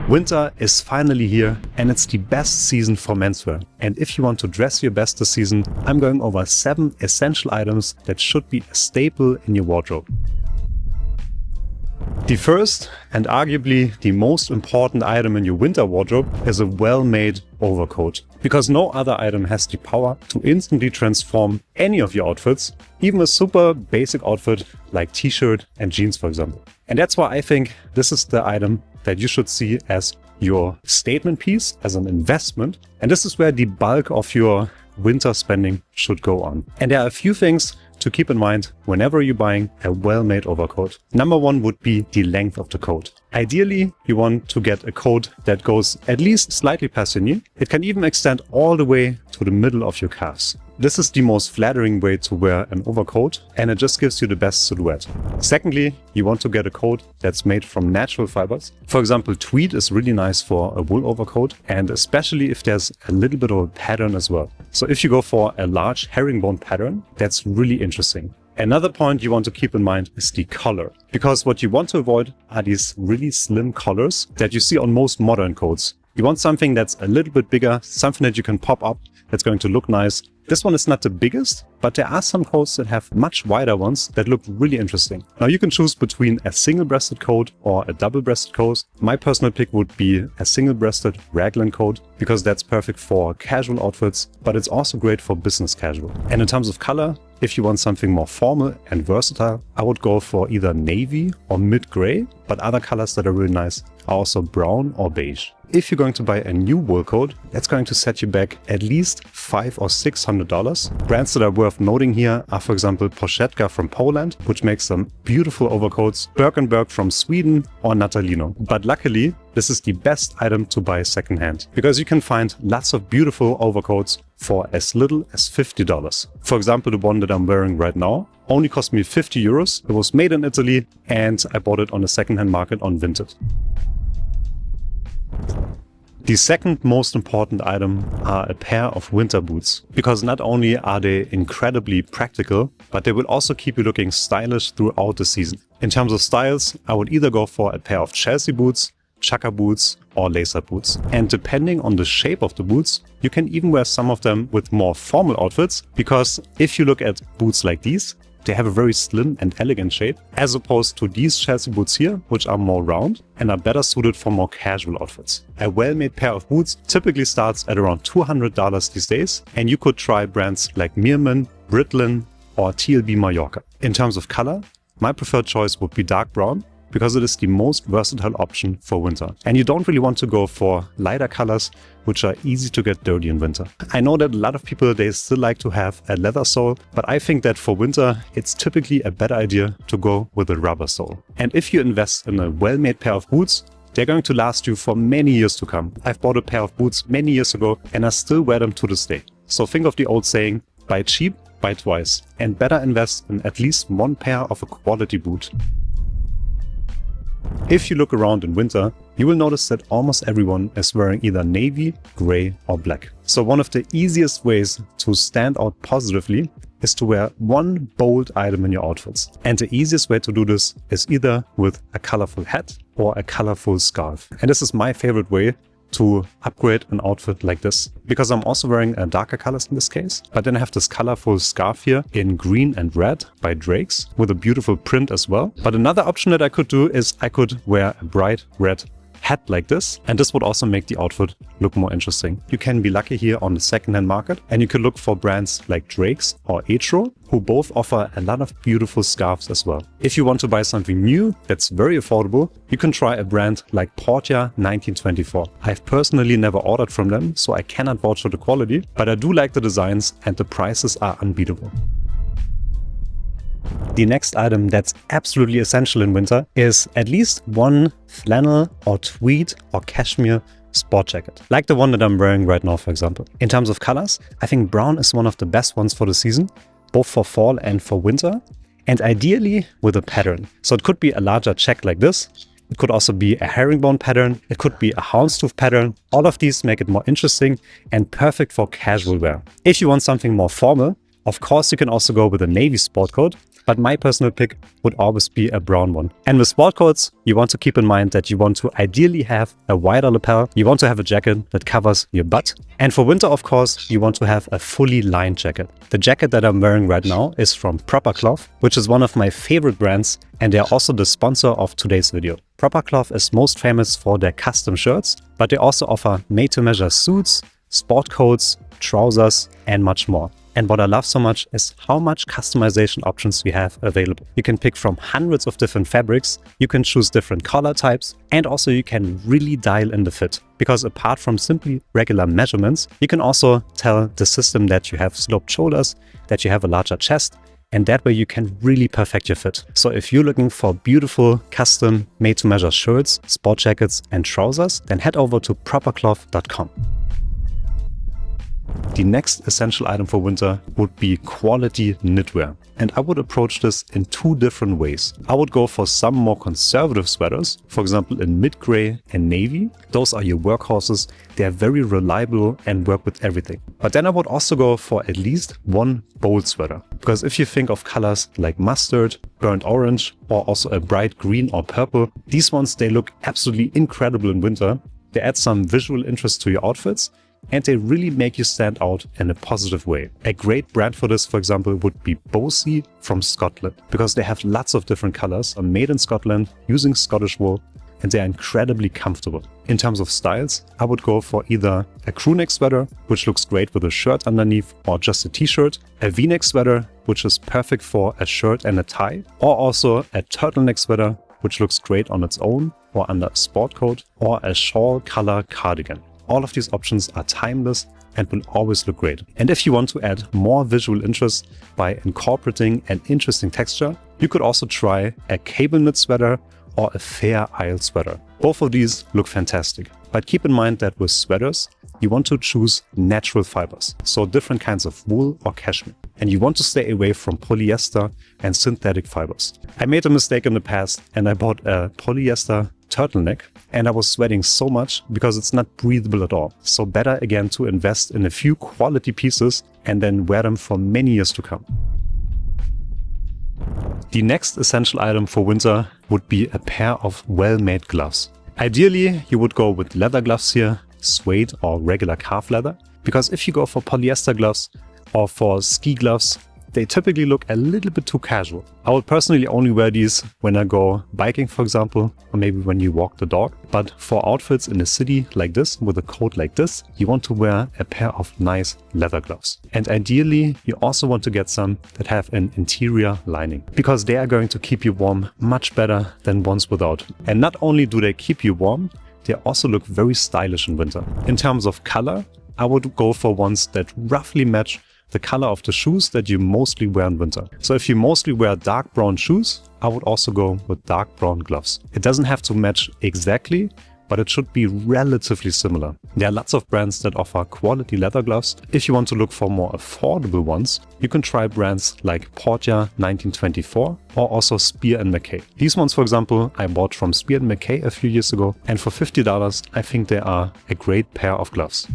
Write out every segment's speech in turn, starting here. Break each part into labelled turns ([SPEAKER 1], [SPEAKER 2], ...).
[SPEAKER 1] Winter is finally here and it's the best season for menswear. And if you want to dress your best this season, I'm going over 7 essential items that should be a staple in your wardrobe. The first and arguably the most important item in your winter wardrobe is a well-made overcoat. Because no other item has the power to instantly transform any of your outfits, even a super basic outfit like t-shirt and jeans, for example. And that's why I think this is the item that you should see as your statement piece, as an investment. And this is where the bulk of your winter spending should go on. And there are a few things to keep in mind whenever you're buying a well-made overcoat. Number one would be the length of the coat. Ideally, you want to get a coat that goes at least slightly past your knee. It can even extend all the way to the middle of your calves. This is the most flattering way to wear an overcoat, and it just gives you the best silhouette. Secondly, you want to get a coat that's made from natural fibers. For example, tweed is really nice for a wool overcoat, and especially if there's a little bit of a pattern as well. So if you go for a large herringbone pattern, that's really interesting. Another point you want to keep in mind is the collar, because what you want to avoid are these really slim collars that you see on most modern coats. You want something that's a little bit bigger, something that you can pop up, that's going to look nice. This one is not the biggest, but there are some coats that have much wider ones that look really interesting. Now you can choose between a single-breasted coat or a double-breasted coat. My personal pick would be a single-breasted raglan coat because that's perfect for casual outfits, but it's also great for business casual. And in terms of color, if you want something more formal and versatile, I would go for either navy or mid-gray, but other colors that are really nice are also brown or beige. If you're going to buy a new wool coat, that's going to set you back at least $500 or $600. Brands that are worth noting here are, for example, Poszetka from Poland, which makes some beautiful overcoats, Birkenberg from Sweden, or Natalino. But luckily, this is the best item to buy secondhand, because you can find lots of beautiful overcoats for as little as $50. For example, the one that I'm wearing right now only cost me 50 euros. It was made in Italy and I bought it on the secondhand market on Vinted. The second most important item are a pair of winter boots, because not only are they incredibly practical, but they will also keep you looking stylish throughout the season. In terms of styles, I would either go for a pair of Chelsea boots, chukka boots or lacer boots. And depending on the shape of the boots, you can even wear some of them with more formal outfits, because if you look at boots like these, they have a very slim and elegant shape, as opposed to these Chelsea boots here, which are more round and are better suited for more casual outfits. A well-made pair of boots typically starts at around $200 these days, and you could try brands like Meerman, Britlin or TLB Mallorca. In terms of color, my preferred choice would be dark brown, because it is the most versatile option for winter. And you don't really want to go for lighter colors, which are easy to get dirty in winter. I know that a lot of people, they still like to have a leather sole, but I think that for winter, it's typically a better idea to go with a rubber sole. And if you invest in a well-made pair of boots, they're going to last you for many years to come. I've bought a pair of boots many years ago and I still wear them to this day. So think of the old saying, buy cheap, buy twice, and better invest in at least one pair of a quality boot. If you look around in winter, you will notice that almost everyone is wearing either navy, gray or black. So one of the easiest ways to stand out positively is to wear one bold item in your outfits. And the easiest way to do this is either with a colorful hat or a colorful scarf. And this is my favorite way to upgrade an outfit like this, because I'm also wearing darker colors in this case, but then I have this colorful scarf here in green and red by Drake's with a beautiful print as well. But another option that I could do is I could wear a bright red hat like this, and this would also make the outfit look more interesting. You can be lucky here on the secondhand market, and you can look for brands like Drake's or Etro, who both offer a lot of beautiful scarves as well. If you want to buy something new that's very affordable, you can try a brand like Portia 1924. I've personally never ordered from them, so I cannot vouch for the quality, but I do like the designs and the prices are unbeatable. The next item that's absolutely essential in winter is at least one flannel or tweed or cashmere sport jacket, like the one that I'm wearing right now, for example. In terms of colors, I think brown is one of the best ones for the season, both for fall and for winter, and ideally with a pattern. So it could be a larger check like this. It could also be a herringbone pattern. It could be a houndstooth pattern. All of these make it more interesting and perfect for casual wear. If you want something more formal, of course, you can also go with a navy sport coat, but my personal pick would always be a brown one. And with sport coats, you want to keep in mind that you want to ideally have a wider lapel, you want to have a jacket that covers your butt, and for winter, of course, you want to have a fully lined jacket. The jacket that I'm wearing right now is from Proper Cloth, which is one of my favorite brands, and they are also the sponsor of today's video. Proper Cloth is most famous for their custom shirts, but they also offer made-to-measure suits, sport coats, trousers, and much more. And what I love so much is how much customization options we have available. You can pick from hundreds of different fabrics, you can choose different color types, and also you can really dial in the fit. Because apart from simply regular measurements, you can also tell the system that you have sloped shoulders, that you have a larger chest, and that way you can really perfect your fit. So if you're looking for beautiful, custom, made-to-measure shirts, sport jackets, and trousers, then head over to propercloth.com. The next essential item for winter would be quality knitwear. And I would approach this in two different ways. I would go for some more conservative sweaters, for example in mid-gray and navy. Those are your workhorses. They are very reliable and work with everything. But then I would also go for at least one bold sweater. Because if you think of colors like mustard, burnt orange, or also a bright green or purple, these ones, they look absolutely incredible in winter. They add some visual interest to your outfits, and they really make you stand out in a positive way. A great brand for this, for example, would be Bosey from Scotland, because they have lots of different colors, are made in Scotland using Scottish wool, and they are incredibly comfortable. In terms of styles, I would go for either a crewneck sweater, which looks great with a shirt underneath or just a t-shirt, a v-neck sweater, which is perfect for a shirt and a tie, or also a turtleneck sweater, which looks great on its own or under a sport coat, or a shawl color cardigan. All of these options are timeless and will always look great. And if you want to add more visual interest by incorporating an interesting texture, you could also try a cable knit sweater or a fair isle sweater. Both of these look fantastic. But keep in mind that with sweaters, you want to choose natural fibers, so different kinds of wool or cashmere. And you want to stay away from polyester and synthetic fibers. I made a mistake in the past and I bought a polyester turtleneck, and I was sweating so much because it's not breathable at all. So better again to invest in a few quality pieces and then wear them for many years to come. The next essential item for winter would be a pair of well-made gloves. Ideally, you would go with leather gloves here, suede or regular calf leather, because if you go for polyester gloves or for ski gloves, they typically look a little bit too casual. I would personally only wear these when I go biking, for example, or maybe when you walk the dog. But for outfits in the city like this, with a coat like this, you want to wear a pair of nice leather gloves. And ideally, you also want to get some that have an interior lining, because they are going to keep you warm much better than ones without. And not only do they keep you warm, they also look very stylish in winter. In terms of color, I would go for ones that roughly match the color of the shoes that you mostly wear in winter. So if you mostly wear dark brown shoes, I would also go with dark brown gloves. It doesn't have to match exactly, but it should be relatively similar. There are lots of brands that offer quality leather gloves. If you want to look for more affordable ones, you can try brands like Portia 1924 or also Spear & Mackay. These ones, for example, I bought from Spear & Mackay a few years ago, and for $50, I think they are a great pair of gloves.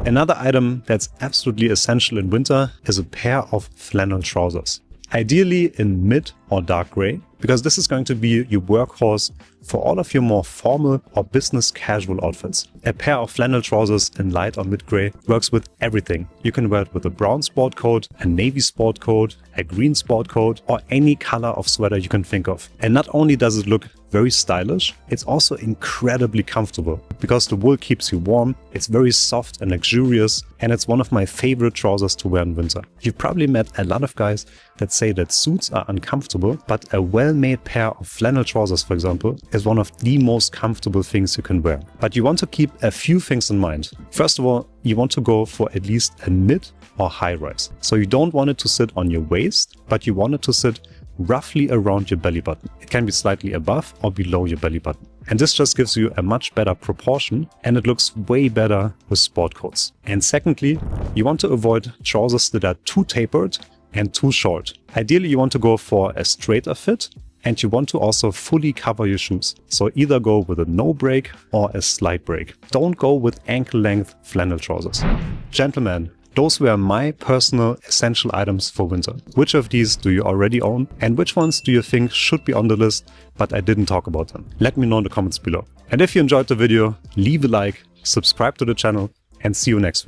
[SPEAKER 1] Another item that's absolutely essential in winter is a pair of flannel trousers. Ideally in mid or dark gray, because this is going to be your workhorse for all of your more formal or business casual outfits. A pair of flannel trousers in light or mid gray works with everything. You can wear it with a brown sport coat, a navy sport coat, a green sport coat, or any color of sweater you can think of. And not only does it look very stylish, it's also incredibly comfortable because the wool keeps you warm, it's very soft and luxurious, and it's one of my favorite trousers to wear in winter. You've probably met a lot of guys that say that suits are uncomfortable, but a well-made pair of flannel trousers, for example, is one of the most comfortable things you can wear. But you want to keep a few things in mind. First of all, you want to go for at least a mid or high rise. So you don't want it to sit on your waist, but you want it to sit roughly around your belly button. It can be slightly above or below your belly button. And this just gives you a much better proportion, and it looks way better with sport coats. And secondly, you want to avoid trousers that are too tapered and too short. Ideally, you want to go for a straighter fit, and you want to also fully cover your shoes. So either go with a no break or a slight break. Don't go with ankle length flannel trousers. Gentlemen, Those were my personal essential items for winter. Which of these do you already own? And which ones do you think should be on the list, but I didn't talk about them? Let me know in the comments below. And if you enjoyed the video, leave a like, subscribe to the channel, and see you next week.